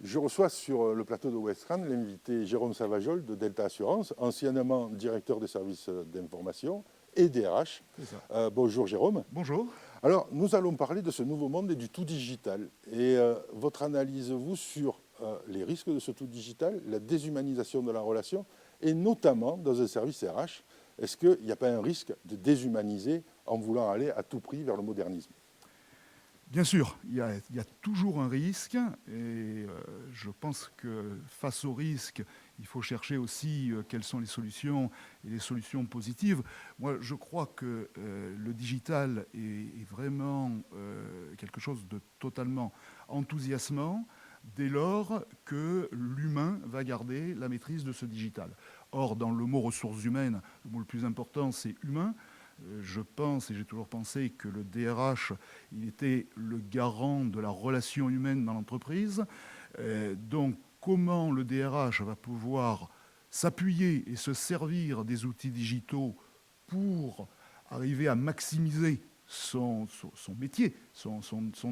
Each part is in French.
Je reçois sur le plateau de Westcran l'invité Jérôme Savajol de Delta Assurance, anciennement directeur des services d'information et DRH. Bonjour Jérôme. Bonjour. Alors, nous allons parler de ce nouveau monde et du tout digital. Et votre analyse, vous, sur les risques de ce tout digital, la déshumanisation de la relation, et notamment dans un service RH, est-ce qu'il n'y a pas un risque de déshumaniser en voulant aller à tout prix vers le modernisme ? Bien sûr, il y a toujours un risque et je pense que face au risque, il faut chercher aussi quelles sont les solutions et les solutions positives. Moi, je crois que le digital est vraiment quelque chose de totalement enthousiasmant dès lors que l'humain va garder la maîtrise de ce digital. Or, dans le mot ressources humaines, le mot le plus important, c'est humain. Je pense, et j'ai toujours pensé, que le DRH, il était le garant de la relation humaine dans l'entreprise. Donc, comment le DRH va pouvoir s'appuyer et se servir des outils digitaux pour arriver à maximiser son métier, son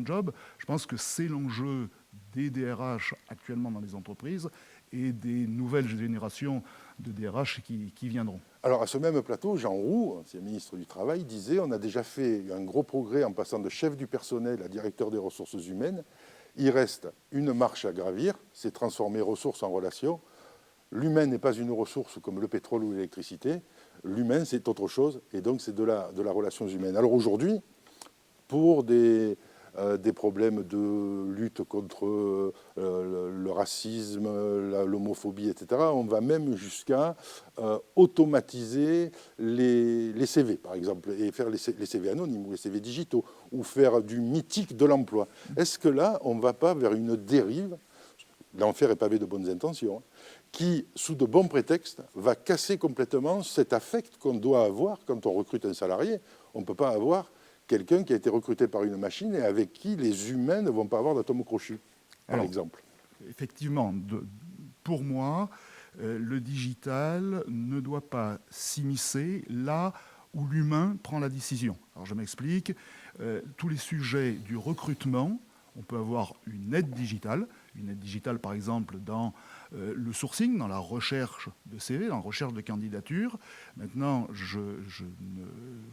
job, je pense que c'est l'enjeu des DRH actuellement dans les entreprises et des nouvelles générations de DRH qui viendront. Alors, à ce même plateau, Jean Roux, ancien ministre du Travail, disait « On a déjà fait un gros progrès en passant de chef du personnel à directeur des ressources humaines. Il reste une marche à gravir, c'est transformer ressources en relations. L'humain n'est pas une ressource comme le pétrole ou l'électricité. L'humain, c'est autre chose, et donc c'est de la relation humaine. » Alors aujourd'hui, pour des problèmes de lutte contre le racisme, l'homophobie, etc. On va même jusqu'à automatiser les CV, par exemple, et faire les CV anonymes ou les CV digitaux, ou faire du mythique de l'emploi. Est-ce que là, on ne va pas vers une dérive, l'enfer est pavé de bonnes intentions, qui, sous de bons prétextes, va casser complètement cet affect qu'on doit avoir quand on recrute un salarié? On ne peut pas avoir quelqu'un qui a été recruté par une machine et avec qui les humains ne vont pas avoir d'atome crochu, par exemple. Effectivement, pour moi, le digital ne doit pas s'immiscer là où l'humain prend la décision. Alors je m'explique, tous les sujets du recrutement, on peut avoir une aide digitale par exemple dans le sourcing, dans la recherche de CV, dans la recherche de candidature. Maintenant, je ne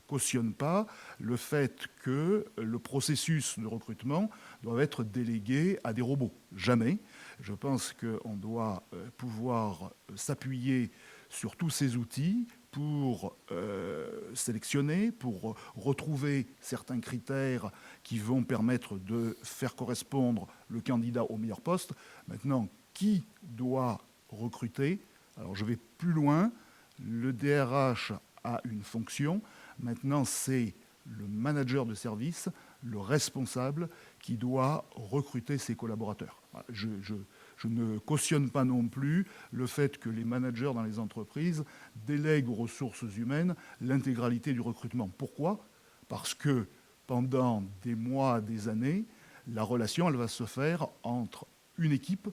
cautionne pas le fait que le processus de recrutement doit être délégué à des robots. Jamais. Je pense qu'on doit pouvoir s'appuyer sur tous ces outils pour sélectionner, pour retrouver certains critères qui vont permettre de faire correspondre le candidat au meilleur poste. Maintenant, qui doit recruter? Alors je vais plus loin. Le DRH a une fonction. Maintenant, c'est le manager de service, le responsable, qui doit recruter ses collaborateurs. Je ne cautionne pas non plus le fait que les managers dans les entreprises délèguent aux ressources humaines l'intégralité du recrutement. Pourquoi? Parce que pendant des mois, des années, la relation, elle va se faire entre une équipe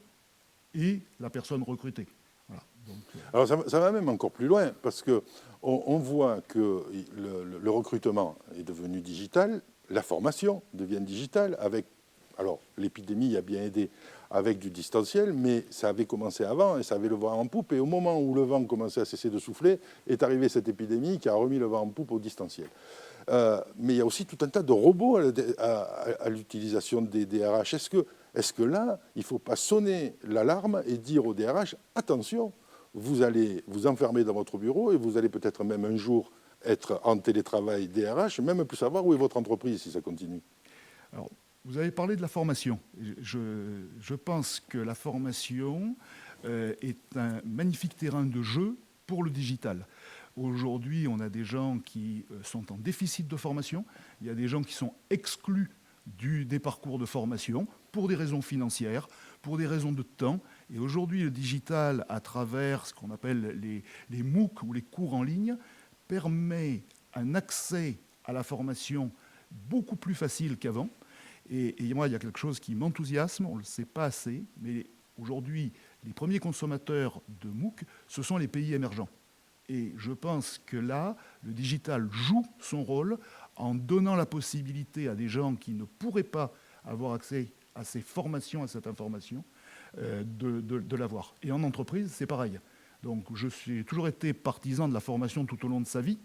et la personne recrutée. Voilà. Donc, alors ça va même encore plus loin, parce qu'on voit que le recrutement est devenu digital, la formation devient digitale, avec, alors l'épidémie a bien aidé avec du distanciel, mais ça avait commencé avant et ça avait le vent en poupe, et au moment où le vent commençait à cesser de souffler, est arrivée cette épidémie qui a remis le vent en poupe au distanciel. Mais il y a aussi tout un tas de robots à l'utilisation des DRH. Est-ce que là, il ne faut pas sonner l'alarme et dire aux DRH, attention, vous allez vous enfermer dans votre bureau et vous allez peut-être même un jour être en télétravail DRH, même plus savoir où est votre entreprise si ça continue? Alors, vous avez parlé de la formation. Je pense que la formation est un magnifique terrain de jeu pour le digital. Aujourd'hui, on a des gens qui sont en déficit de formation. Il y a des gens qui sont exclus des parcours de formation pour des raisons financières, pour des raisons de temps. Et aujourd'hui, le digital, à travers ce qu'on appelle les MOOC ou les cours en ligne, permet un accès à la formation beaucoup plus facile qu'avant. Et moi, il y a quelque chose qui m'enthousiasme, on ne le sait pas assez, mais aujourd'hui, les premiers consommateurs de MOOC, ce sont les pays émergents. Et je pense que là, le digital joue son rôle en donnant la possibilité à des gens qui ne pourraient pas avoir accès à ces formations, à cette information, de l'avoir. Et en entreprise, c'est pareil. Donc, j'ai toujours été partisan de la formation tout au long de sa vie,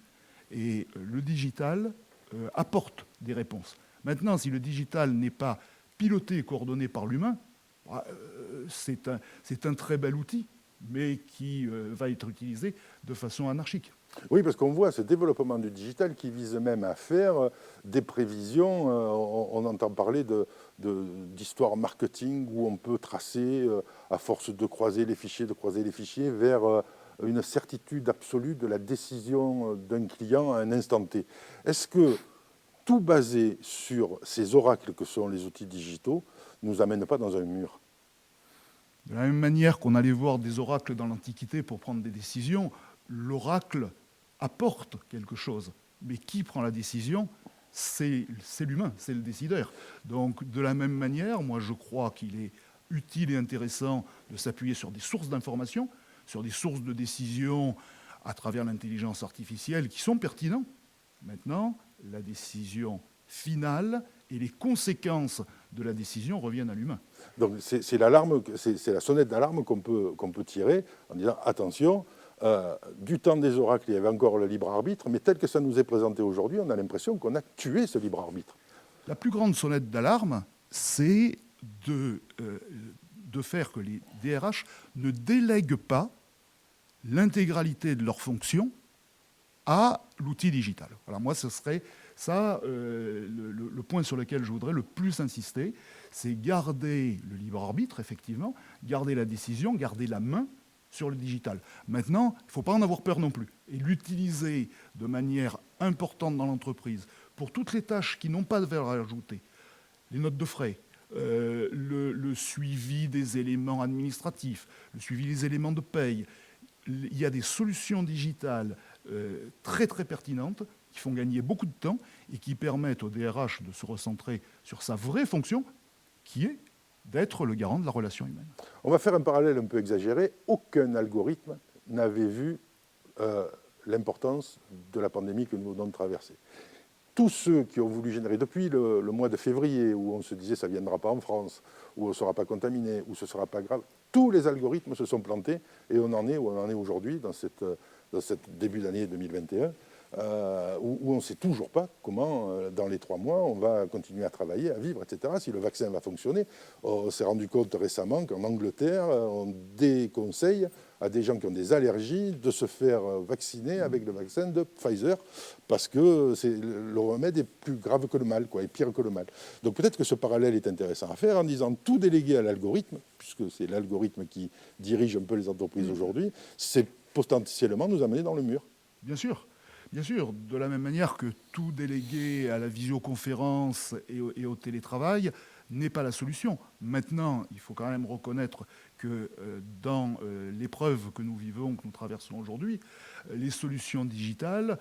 et le digital apporte des réponses. Maintenant, si le digital n'est pas piloté et coordonné par l'humain, c'est un très bel outil, mais qui va être utilisé de façon anarchique. Oui, parce qu'on voit ce développement du digital qui vise même à faire des prévisions. On entend parler d'histoire marketing où on peut tracer, à force de croiser les fichiers, vers une certitude absolue de la décision d'un client à un instant T. Est-ce que tout basé sur ces oracles que sont les outils digitaux ne nous amène pas dans un mur? De la même manière qu'on allait voir des oracles dans l'Antiquité pour prendre des décisions, l'oracle apporte quelque chose. Mais qui prend la décision? C'est l'humain, c'est le décideur. Donc, de la même manière, moi, je crois qu'il est utile et intéressant de s'appuyer sur des sources d'information, sur des sources de décision à travers l'intelligence artificielle qui sont pertinents. Maintenant, la décision finale et les conséquences de la décision reviennent à l'humain. Donc c'est l'alarme, c'est la sonnette d'alarme qu'on peut tirer en disant attention, du temps des oracles, il y avait encore le libre arbitre, mais tel que ça nous est présenté aujourd'hui, on a l'impression qu'on a tué ce libre arbitre. La plus grande sonnette d'alarme, c'est de faire que les DRH ne délèguent pas l'intégralité de leurs fonctions à l'outil digital. Voilà, moi, ce serait ça le point sur lequel je voudrais le plus insister, c'est garder le libre arbitre, effectivement, garder la décision, garder la main sur le digital. Maintenant, il ne faut pas en avoir peur non plus, et l'utiliser de manière importante dans l'entreprise pour toutes les tâches qui n'ont pas de valeur ajoutée, les notes de frais, le suivi des éléments administratifs, le suivi des éléments de paye. Il y a des solutions digitales très très pertinentes qui font gagner beaucoup de temps et qui permettent au DRH de se recentrer sur sa vraie fonction, qui est d'être le garant de la relation humaine. On va faire un parallèle un peu exagéré. Aucun algorithme n'avait vu l'importance de la pandémie que nous venons de traverser. Tous ceux qui ont voulu générer, depuis le mois de février, où on se disait ça ne viendra pas en France, où on ne sera pas contaminé, où ce ne sera pas grave, tous les algorithmes se sont plantés et on en est où on en est aujourd'hui, dans cette début d'année 2021, où on ne sait toujours pas comment, dans les 3 mois, on va continuer à travailler, à vivre, etc., si le vaccin va fonctionner. On s'est rendu compte récemment qu'en Angleterre, on déconseille à des gens qui ont des allergies de se faire vacciner avec le vaccin de Pfizer parce que le remède est plus grave que le mal, quoi, est pire que le mal. Donc peut-être que ce parallèle est intéressant à faire en disant tout déléguer à l'algorithme, puisque c'est l'algorithme qui dirige un peu les entreprises aujourd'hui, c'est potentiellement nous amener dans le mur. Bien sûr. Bien sûr, de la même manière que tout délégué à la visioconférence et au télétravail n'est pas la solution. Maintenant, il faut quand même reconnaître que dans l'épreuve que nous vivons, que nous traversons aujourd'hui, les solutions digitales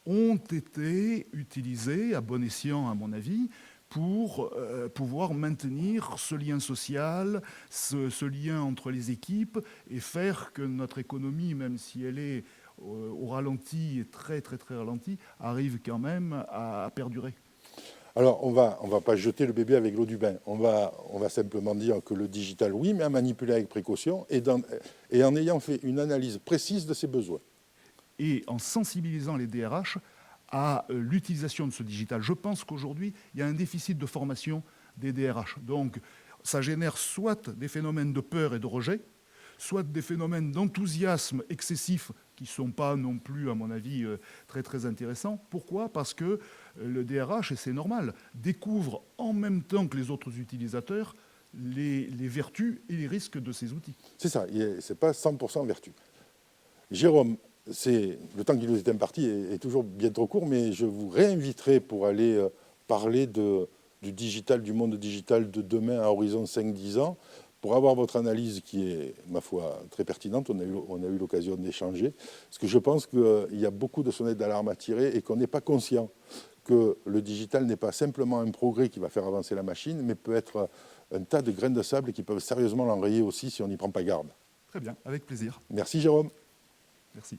ont été utilisées à bon escient, à mon avis, pour pouvoir maintenir ce lien social, ce lien entre les équipes et faire que notre économie, même si elle est au ralenti et très très très ralenti, arrive quand même à perdurer. Alors, on va pas jeter le bébé avec l'eau du bain. On va simplement dire que le digital, oui, mais à manipuler avec précaution et en ayant fait une analyse précise de ses besoins. Et en sensibilisant les DRH à l'utilisation de ce digital. Je pense qu'aujourd'hui, il y a un déficit de formation des DRH. Donc, ça génère soit des phénomènes de peur et de rejet, soit des phénomènes d'enthousiasme excessif qui ne sont pas non plus, à mon avis, très, très intéressants. Pourquoi ? Parce que le DRH, et c'est normal, découvre en même temps que les autres utilisateurs les vertus et les risques de ces outils. C'est ça, ce n'est pas 100% vertu. Jérôme, le temps qui nous est imparti est toujours bien trop court, mais je vous réinviterai pour aller parler du digital, du monde digital de demain à horizon 5-10 ans, pour avoir votre analyse qui est, ma foi, très pertinente. On a eu l'occasion d'échanger, parce que je pense qu'il y a beaucoup de sonnettes d'alarme à tirer et qu'on n'est pas conscient que le digital n'est pas simplement un progrès qui va faire avancer la machine, mais peut être un tas de graines de sable qui peuvent sérieusement l'enrayer aussi si on n'y prend pas garde. Très bien, avec plaisir. Merci Jérôme. Merci.